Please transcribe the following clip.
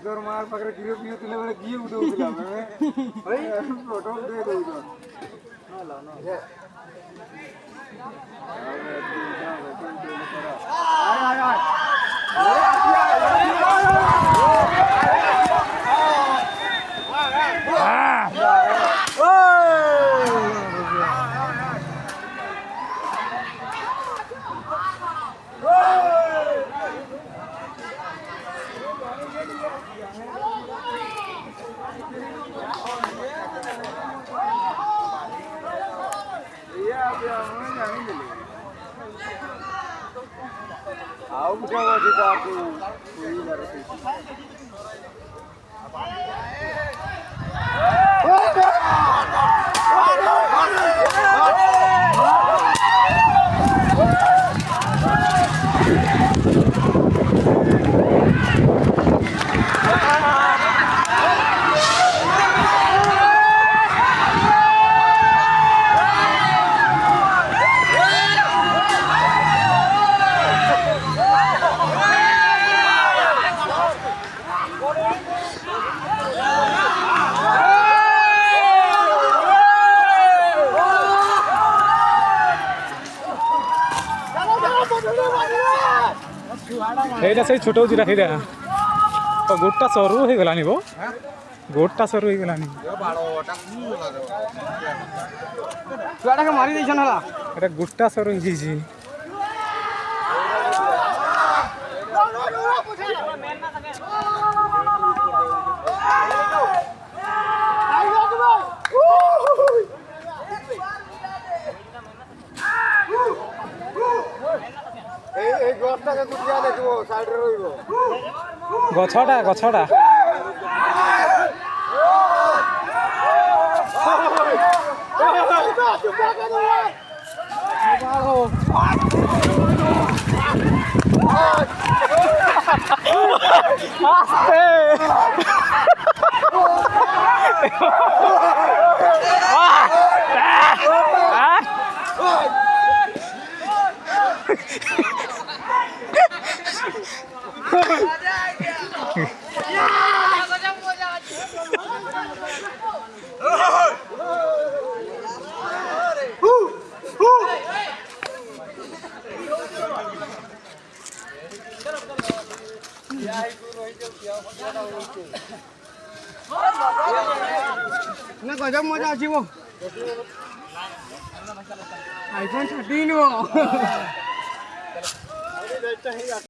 তোর মার পাখে গ্রিপ নিয়ে তুলে বলে গিয়ে উঠে উঠলাম ফটো দিয়ে দেবো आओ क्या वाजिबा को कोई करती এইটা সেই ছোট যেটা সেইটা তো গোটটা সরু হয়ে গলানি গো গোটটা সরু হয়ে গলানি ছুয়াটাকে মারি দিছন হলা এটা গোটটা সরু হয়ে যাইছি এই গছটাকে গুটিয়া দেখবো সাইডে রইব গছটা না গজব মজা আসিব আইফোন 13